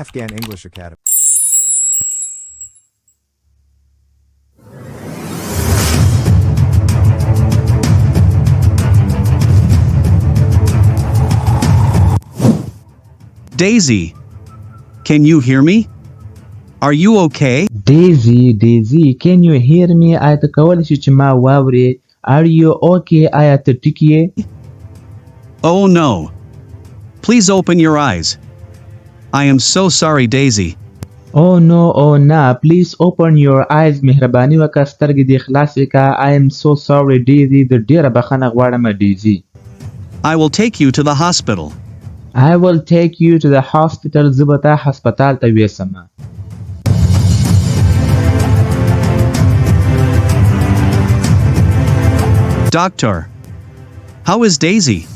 Afghan English Academy. Daisy, can you hear me? Are you okay? Daisy, can you hear me? آیا ته کولی شې چې ما واورې؟ Are you okay? آیا ته ټیک یې؟ Oh no. Please open your eyes. I am so sorry, Daisy. Oh no, please open your eyes. مهرباني وکړه سترګې دې خلاصې کړه. I am so sorry, Daisy. د ډېره بخښنه غواړم Daisy. I will take you to the hospital. I will take you to the hospital. زه به تا هسپتال ته یوسم. Doctor, how is Daisy?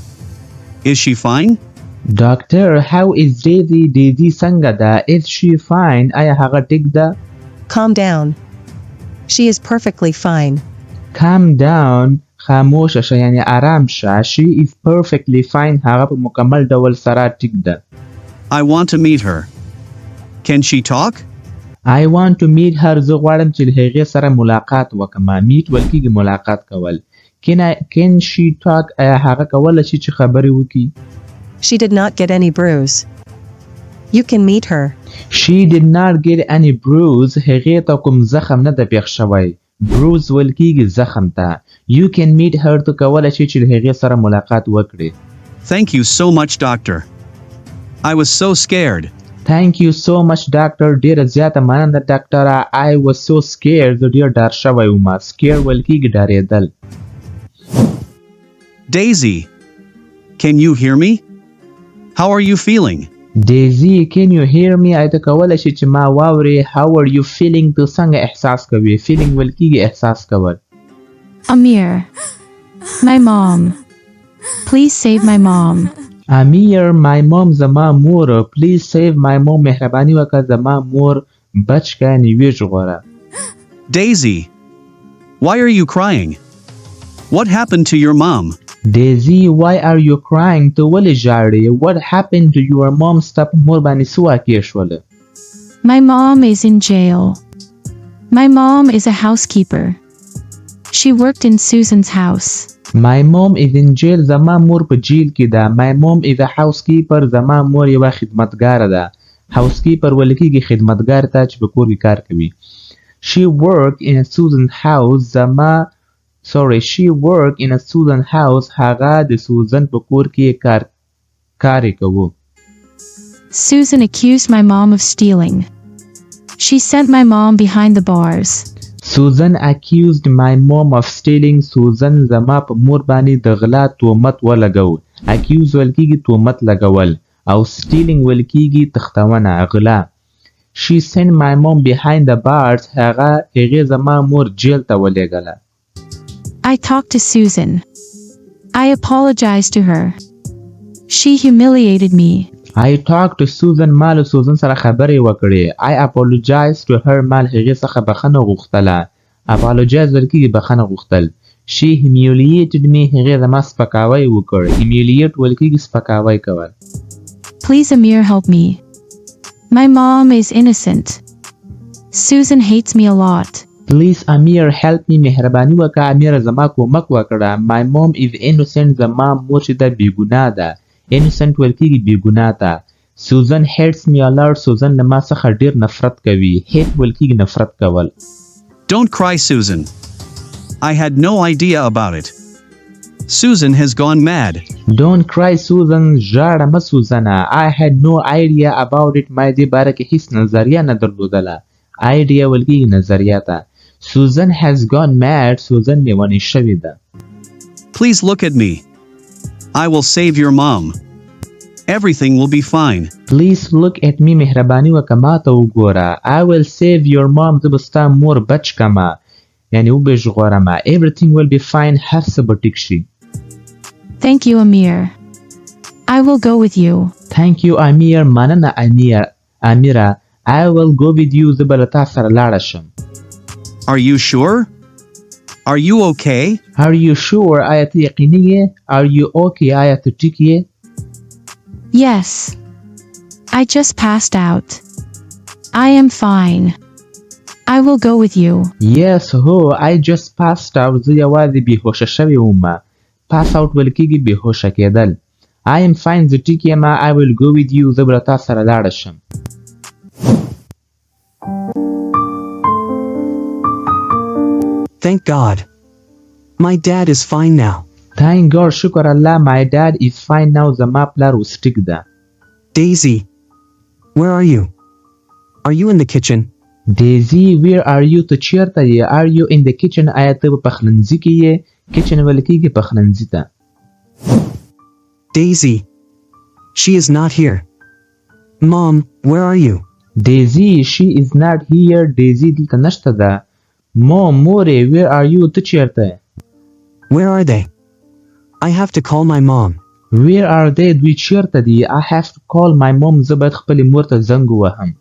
Is she fine? Doctor, how is Daisy? Daisy څنګه ده? Is she fine? آیا هغه ټیک ده؟ Calm down. She is perfectly fine. Calm down. خاموشه شه یعنی آرام شه. She is perfectly fine. هغه په مکمل ډول سره ټیک ده. I want to meet her. Can she talk? I want to meet her. زه غواړم چې له هغې سره ملاقات وکړم. meet ویل کېږي ملاقات کول. Can she talk? آیا هغه کولی شي چې خبرې وکړي؟ She did not get any bruise. You can meet her. She did not get any bruise. هغې ته کوم زخم نه ده پېښ شوی. bruise ویل کېږي زخم ته. You can meet her. ته کولی شي چې له هغې سره ملاقات وکړې. Thank you so much, doctor. I was so scared. Thank you so much, doctor. ډېره زیاته مننه ډاکټره. I was so scared. زه ډېر ډار شوی وم. Scared ویل کېږي ډارېدل. Daisy, can you hear me? How are you feeling? Daisy, can you hear me? آیا ته کولی شي چې ما واورې؟ How are you feeling? ته څنګه احساس کوې؟ feeling ویل کېږي احساس کول. Amir, my mom. Please save my mom. Amir, my mom زما مور. Please save my mom. مهرباني وکړه زما مور بچ کړه یعنې وژغوره. Daisy, why are you crying? What happened to your mom? Daisy, why are you crying? ته ولې ژاړې؟ What happened to your mom? ستا په مور باندې څه واقع شوله؟ My mom is in jail. My mom is a housekeeper. She worked in Susan's house. My mom is in jail. زما مور په جیل کې ده. My mom is a housekeeper. زما مور یوه خدمتګاره ده. housekeeper ویل کېږي خدمتګار ته چې په کور کې کار کوي. She worked in a Susan's house. She worked in a Susan house. هغه د سوزن په کور کې کار کوو. Susan accused my mom of stealing. She sent my mom behind the bars. Susan accused my mom of stealing. Susan زما په مور باندې د غلا تهمت ولګو. accuse ویل کېږي تهمت لګول او stealing ویل کېږي تښتونه غلا. She sent my mom behind the bars. هغې زما مور جیل ته ولېږله. I talked to Susan. I apologized to her. She humiliated me. I talked to Susan. ما له سوزن سره خبرې وکړې. I apologized to her. ما له هغې څخه بخښنه غوښتله. apologize ویل کېږي بخښنه غوښتل. She humiliated me. هغې زما سپکاوی وکړ. humiliate ویل کېږي سپکاوی کول. Please Amir, help me. My mom is innocent. Susan hates me a lot. Please Amir, help me. مهرباني وکړه امیر زما کومک وکړه. My mom is innocent. زما مور چې ده بېګناه ده. innocent ویل کېږي بېګناه ته. Susan hates me a lot. Susan له ما څخه ډېر نفرت کوي. hate ویل کېږي نفرت کول. Don't cry, Susan. I had no idea about it. Susan has gone mad. Don't cry, Susan. ژاړه مه سوزنه. I had no idea about it. ما دې باره کې هیڅ نظریه نه درلودله. idea ویل کېږي نظریه ته. Susan has gone mad. Susan لیونۍ شوې ده. Please look at me. I will save your mom. Everything will be fine. Please look at me. مهرباني وکړه ما ته وګوره. I will save your mom. زه به ستا مور بچ کړمه یعنې وبژغورمه. Everything will be fine. هر څه به ټیک شي. Thank you, Amir. I will go with you. Thank you, Amir. مننه امیره. I will go with you. زه به له تا سره لاړه شم. Are you sure? Are you okay? Are you sure? آیا ته یقیني یې؟ Are you okay? آیا ته ټیک یې؟ Yes. I just passed out. I am fine. I will go with you. Yes, هو I just passed out. زه یوازې بېهوشه شوی وم. Pass out ویل کېږي بېهوشه کېدل. I am fine. زه ټیک یم. I will go with you. زه به له تا سره لاړه شم. Thank God. My dad is fine now. Thank God. شکر الله. My dad is fine now. زما پلار اوس ټیک ده. Daisy, where are you? Are you in the kitchen? Daisy, where are you? ته چیرته یې؟ Are you in the kitchen? آیا ته په پخلنځي کې یې؟ Kitchen ویل کېږي پخلنځي ته. Daisy, she is not here. Mom, where are you? Daisy, she is not here. Daisy دلته نشته ده. مورې where are you? ته چیرته یې؟ Where are they? I have to call my mom. Where are they? دوی چیرته دي؟ I have to call my mom. زه باید خپلې مور ته زنګ ووهم.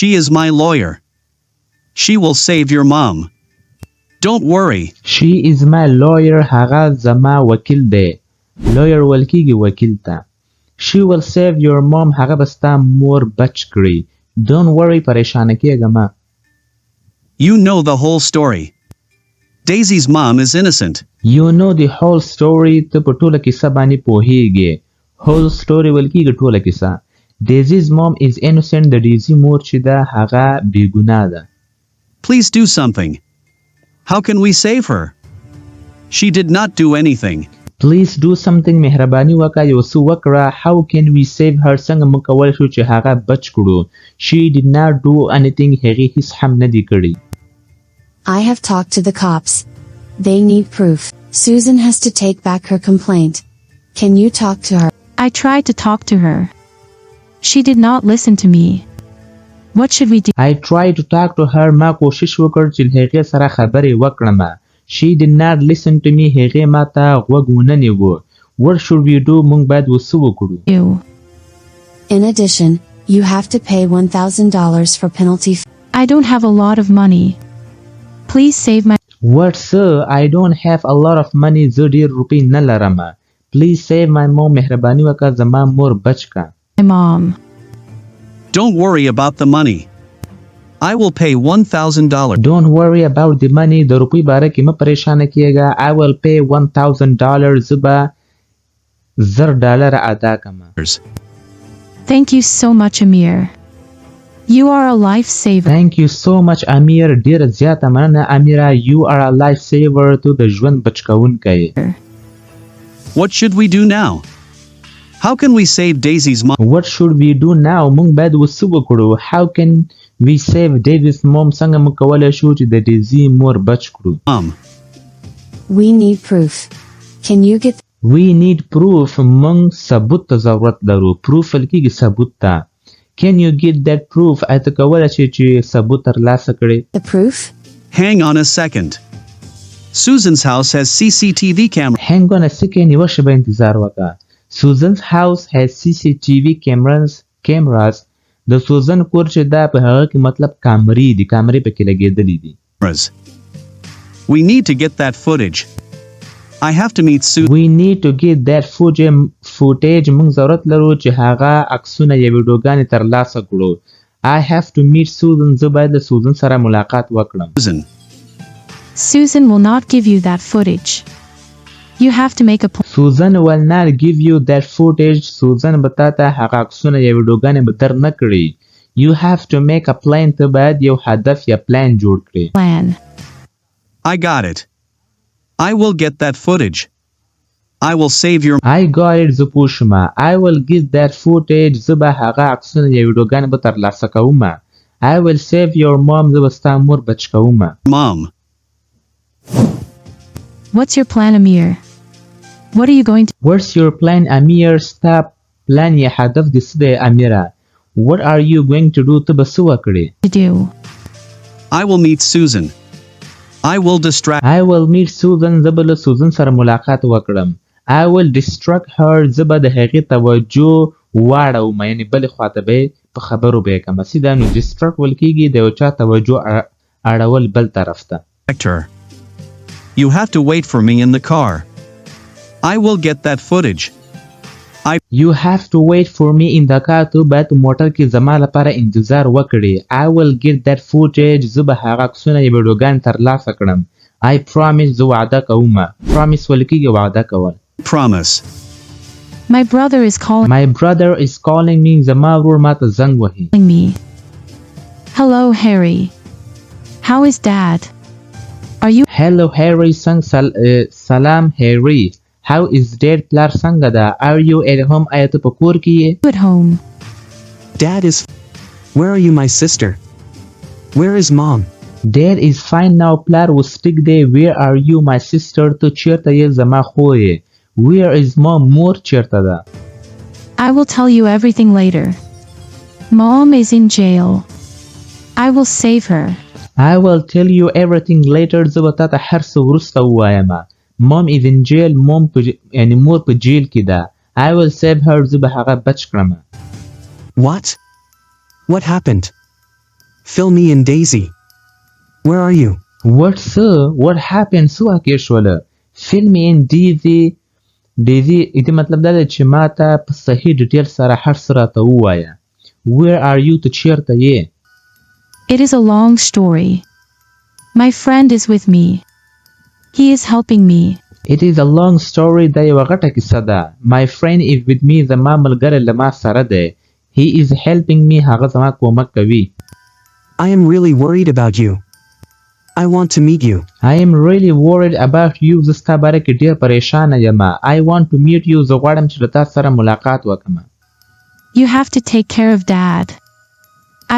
She is my lawyer. She will save your mom. Don't worry. She is my lawyer. هغه زما وکیل دی. Lawyer ویل کېږي وکیل ته. She will save your mom. هغه به ستا مور بچ کړي. Don't worry. پریشانه کېږه مه. You know the whole story. Daisy's mom is innocent. You know the whole story. ته په ټوله کیسه باندې پوهیږې. Whole story ویل کېږي ټوله کیسه. Daisy's mom is innocent. د ډیزي مور چې ده هغه بېګناه ده. Please do something. How can we save her? She did not do anything. Please do something. مهرباني وکړه یو څه وکړه. How can we save her? څنګه موږ کولی شو چې هغه بچ کړو. She did not do anything. هغې هیڅ هم نه دي کړي. I have talked to the cops. They need proof. Susan has to take back her complaint. Can you talk to her? I tried to talk to her. She did not listen to me. What should we do? I tried to talk to her. ما کوشش وکړ چې له هغې سره خبرې وکړم. She did not listen to me. هغې ما ته غوږ ونه نیو. What should we do? موږ باید وڅه وکړو. In addition, you have to pay $1,000 for penalty fee. I don't have a lot of money. Please save my What, sir? I don't have a lot of money. زه ډېر روپۍ نه لرم. Please save my mom. مهرباني وکړه زما مور بچ کړه. mom. Don't worry about the money. I will pay $1,000. Don't worry about the money. د روپۍ باره کې مه پریشانه کېږه. I will pay $1,000. زه به $1,000 ادا کړم. Thank you so much, Amir. You are a lifesaver. Thank you so much, Amir. ډېره زیاته مننه امیره. You are a lifesaver. ته د ژوند بچکونکی. What should we do now? How can we save Daisy's mom? What should we do now? موږ باید وڅه وکړو. How can we save Daisy's mom? څنګه موږ کولی شو چې د ډیزي مور بچ کړو. We need proof. Can you get We need proof. موږ ثبوت ته ضرورت لرو. Proof ویل کېږي ثبوت ته. Can you get that proof? آیا ته کولی شې چې ثبوت ترلاسه کړې؟ the proof? Hang on a second. Susan's house has CCTV camera. Hang on a second. یوه شېبه انتظار وکړه. Susan's house has CCTV cameras. د سوزن کور چې دا په هغه کې مطلب کامرې دي. کامرې پکې لګېدلې دي. We need to get that footage. I have to meet Susan. We need to get that footage. موږ ضرورت لرو چې هغه عکسونه یا ویډیوګانې ترلاسه کړو. I have to meet Susan. زه باید له سوزن سره ملاقات وکړم. Susan will not give you that footage. You have to make a plan. Susan will not give you that footage. Susan به تا ته هغه عکسونه یا ویډیوګانې به در نه کړي. You have to make a plan. ته باید یو هدف یا پلان جوړ کړې. I got it. I will get that footage. I will save your. I got it. زه پوه شوم. I will get that footage. زه به هغه عکسونه یا ویډیوګانې به ترلاسه کوم. I will save your mom. زه به ستا مور بچ کوم. Mom. What's your plan, Amir? What are you going to What's your plan, Amir? ستا پلان یا هدف دې څه دی امیره؟ What are you going to do? ته به څه وکړې؟ do? I will meet Susan. I will distract. I will meet Susan. زه به له سوزن سره ملاقات وکړم. I will distract her. زه به د هغې توجه واړوم. یعنې بلې خواته به یې په خبرو به کوم سیده نو distract ول کېږي د یو چا توجه اړول بل طرف ته. Hector. You have to wait for me in the car. I will get that footage. You have to wait for me in the car. تو باید موټر کې زما لپاره انتظار وکړي. I will get that footage. زه به هغه عکسونه یا ویډیوګان ترلاسه کړم. I promise. زه وعده کوم. Promise ول کېږي وعده کول. Promise. My brother is calling My brother is calling me. زما ورور ماته زنګ وهي. me. Hello, Harry. How is Dad? Are you Hello Harry. سلام Harry. How is Dad? پلار څنګه ده؟ Are you at home? آیا ته په کور کې یې؟ at home? Dad is. Where are you, my sister? Where is Mom? Dad is fine now. پلار اوس ټیک دی. Where are you, my sister? ته چیرته یې زما خور یې؟ Where is Mom? مور چیرته ده؟ I will tell you everything later. Mom is in jail. I will save her. I will tell you everything later. زه به تا ته هر څه وروسته ووایم. Mom is in jail. یعنی مور په جیل کې ده. I will save her. زه به هغه بچ کړم. What? What happened? Fill me in, Daisy. Where are you? What happened? څه واقع شوله؟ Fill me in, Daisy. Daisy دې مطلب دا دی چې ما ته په صحیح ډیټیل سره هر څه راته ووایه. Where are you? ته چیرته یې؟ It is a long story. My friend is with me. He is helping me. It is a long story. دا یوه غټه کیسه ده. My friend is with me. زما ملګری له ما سره دی. He is helping me. هغه زما کومک کوي. I am really worried about you. I want to meet you. I am really worried about you. زه ستا باره کې ډېر پریشانه یم. I want to meet you. زه غواړم چې له تا سره ملاقات وکړم. You have to take care of Dad.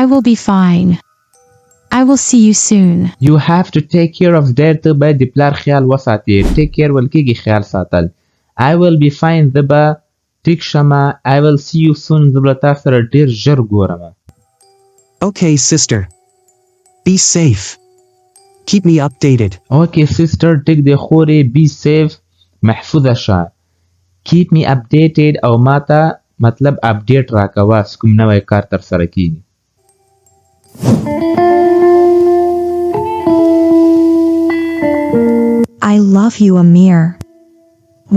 I will be fine. I will see you soon. You have to take care of Dad. ته باید د پلار خیال وساتې. Take care ول کېږي خیال ساتل. I will be fine. زه به ټیک شمه. I will see you soon. زه به له تا سره ډېر ژر ګورم. Okay, sister. Be safe. Keep me updated. Okay, sister. ټیک دی خورې. Be safe. محفوظه شه. Keep me updated. او ما ته مطلب اپډیټ راکوه چې کوم نوی کار تر سره کېږي. I love you, Amir.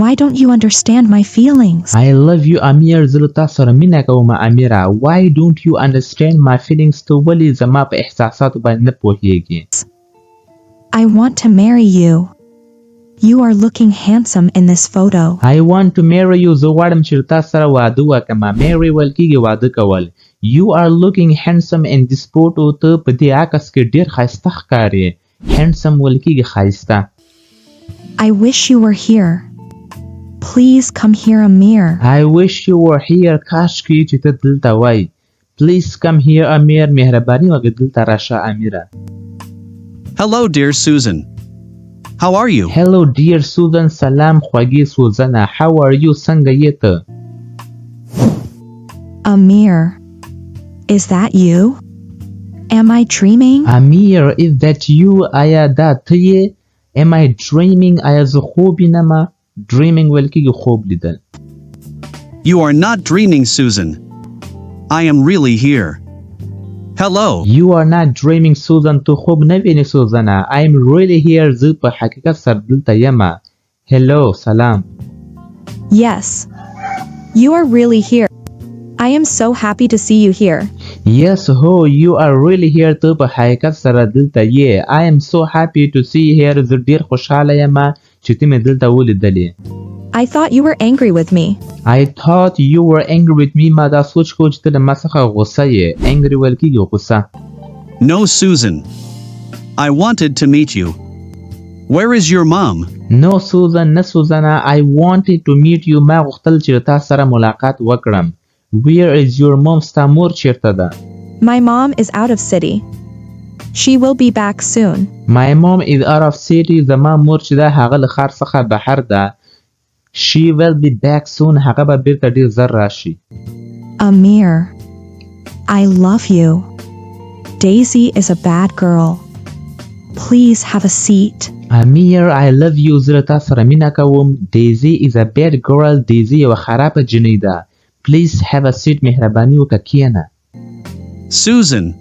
Why don't you understand my feelings? I love you, Amir. زه له تا سره مینه کوم امیره. Why don't you understand my feelings? ته ولې زما په احساساتو باندې نه پوهیږې؟ I want to marry you. You are looking handsome in this photo. I want to marry you. زه غواړم چې تا سره واده وکړم. marry ویل کېږي واده کول. You are looking handsome in this photo. ته په دې عکس کې ډېر ښایسته ښکارې. handsome ویل کېږي ښایسته. I wish you were here. Please come here, Amir. I wish you were here. کاشکې چې ته دلته وای. Please come here, Amir. مهرباني وکړه دلته راشه امیره. Hello, dear Susan. How are you? Hello, dear Susan. سلام خوږې سوزنه. How are you? څنګه یې ته؟ Amir, is that you? Am I dreaming? Amir, is that you? آیا دا ته یې؟ Am I dreaming? آیا زه خوب وینمه؟ Dreaming ویل کېږي خوب لیدل. You are not dreaming, Susan. I am really here. Hello. You are not dreaming, Susan. تو خوب نه وینې سوزنه. I am really here. زه په حقیقت سره دلته یمه. Hello, سلام. Yes. You are really here. I am so happy to see you here. Yes, ho, you are really here. ته په حقیقت سره دلته یې. I am so happy to see you here. زه ډېر خوشحاله یم چې ته مې دلته ولیدلې. I thought you were angry with me. I thought you were angry with me. ما دا سوچ کو چې ته له ما څخه غوسه یې. Angry ویل کېږي غوسه. No, Susan. I wanted to meet you. Where is your mom? No, Susan. نه سوزنه. I wanted to meet you. ما غوښتل چې تا سره ملاقات وکړم. Where is your mom? ستا مور چیرته ده؟ My mom is out of city. She will be back soon. My mom is out of city. زما مور چې ده هغه له ښار څخه بهر ده. She will be back soon. هغه به بیرته ډېر زر راشي. Amir, I love you. Daisy is a bad girl. Please have a seat. Amir, I love you. زه له تا سره مینه کوم. Daisy is a bad girl. Daisy یوه خرابه جنۍ ده. Please have a seat. مهرباني وکړه کښېنه. Susan.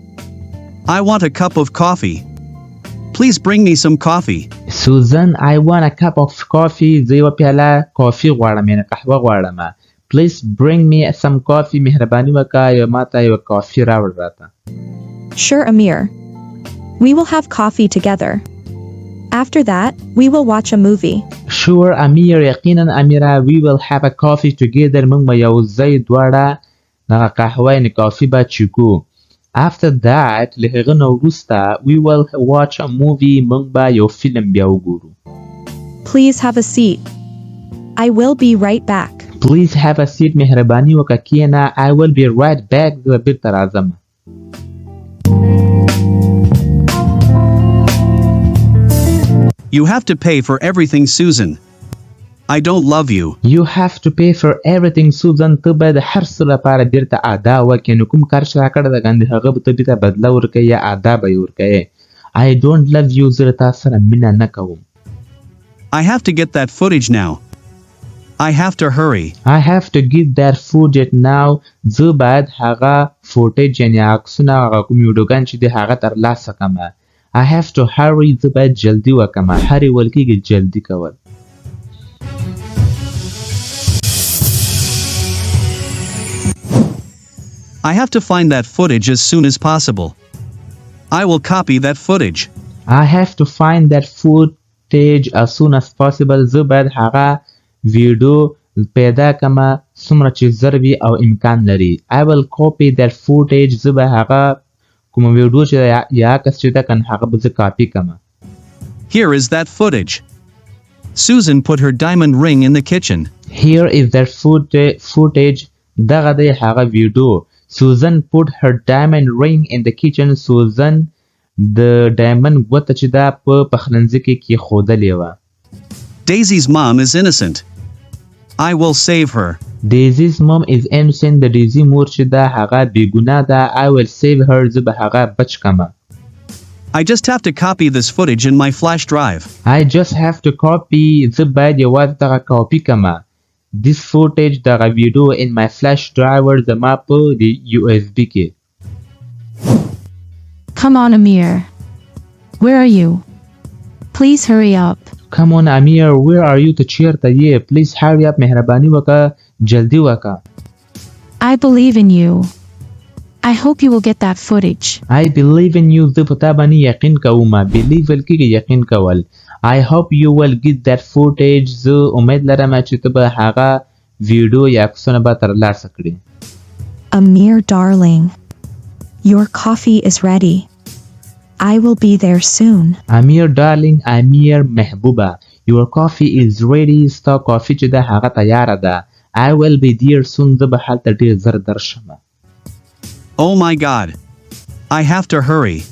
I want a cup of coffee. Please bring me some coffee. Susan, I want a cup of coffee. زه یوه پیاله کافي غواړم یعنې قهوه غواړم. Please bring me some coffee. مهرباني وکړه ماته یوه کافي راوړه راته. Sure, Amir. We will have coffee together. After that, we will watch a movie. Sure, Amir. یقینا امیره. We will have a coffee together. موږ به یو ځای دواړه دغه قهوه یعنې کافي به چیکو. After that, له هغه نه وروسته we will watch a movie. موږ به یو فلم بیا وګورو. Please have a seat. I will be right back. Please have a seat. مهرباني وکړه کښېنه. I will be right back. زه بیرته راځم. You have to pay for everything, Susan. I don't love you. You have to pay for everything, Susan. ته باید هر څه لپاره بیرته ادا وکړې. نو کوم کار چې راکړی ده ګاندې هغه به ته بیرته بدله ورکوې یا ادا به یې ورکوې. I don't love you. زه له تا سره مینه نه کوم. I have to get that footage now. I have to hurry. I have to get that footage now. زه باید هغه فوټیج یعنې عکسونه هغه کوم ویډیوګان چې دی هغه ترلاسه کړم. I have to hurry. زه باید جلدي وکړم. هرې ویل کېږي جلدي کول. I have to find that footage as soon as possible. I will copy that footage. I have to find that footage as soon as possible. زه باید هغه ویډیو پیدا کړم څومره چې زر وي او امکان لري. I will copy that footage. زه به هغه کوم ویډیو چې یا عکس چې ده کنه هغه به زه کاپي کړم. Here is that footage. Susan put her diamond ring in the kitchen. Here is that footage. دغه دی هغه ویډیو. Susan put her diamond ring in the kitchen. Susan د ډایمنډ ګوته چې ده په پخلنځي کې کېښودلې وه. Daisy's mom is innocent. I will save her. Daisy's mom is innocent. د ډیزي مور چې ده هغه بېګناه ده. I will save her. زه به هغه بچ کړم. I just have to copy this footage in my flash drive. I just have to copy. زه باید یوازې دغه کاپي کړم. This footage دغه ویډیو in my flash drive زما په د USB کې. Come on, Amir. Where are you? Please hurry up. Come on, Amir. Where are you? ته چیرته یې؟ Please hurry up. مهرباني وکړه. جلدي وکړه. I believe in you. I hope you will get that footage. I believe in you. زه په تا باندې یقین کوم. Believe ویل کېږي یقین کول. I hope you will get that footage. زه امید لرم چې ته به هغه ویډیو یا عکسونه به ترلاسه کړې. Amir, darling. Your coffee is ready. I will be there soon. Amir, darling. Amir, محبوبه. Your coffee is ready. ستا کافي چې ده هغه تیاره ده. I will be there soon. زه به هلته ډېر زر درشم. Oh my God. I have to hurry.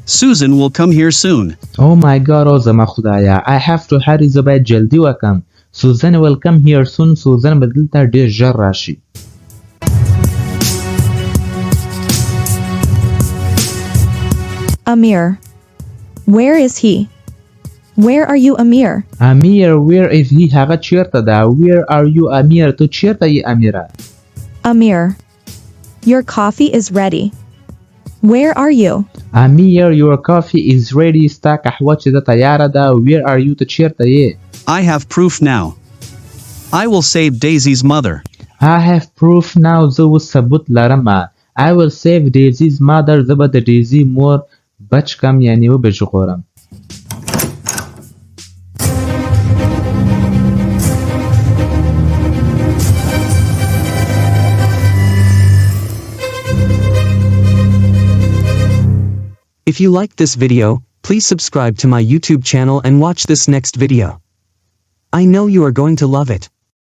Susan will come here soon. Oh my God. او زما خدایا. I have to hurry. زه باید جلدی وکم. Susan will come here soon. Susan به دلته ډېر ژر راشي. Amir. Where is he? Where are you, Amir? Amir, where is he? هغه چیرته ده. Where are you, Amir? تو چیرته یې امیره؟ Amir. Your coffee is ready. Where are you? Amir, your coffee is ready. ستا قهوه چې ده تیاره ده. Where are you? تو چیرته یې؟ I have proof now. I will save Daisy's mother. I have proof now. زه اوس ثبوت لرم. I will save Daisy's mother. زه به د ډیزي مور بچ کم یعنی وبژغورم. If you liked this video, please subscribe to my YouTube channel and watch this next video. I know you are going to love it.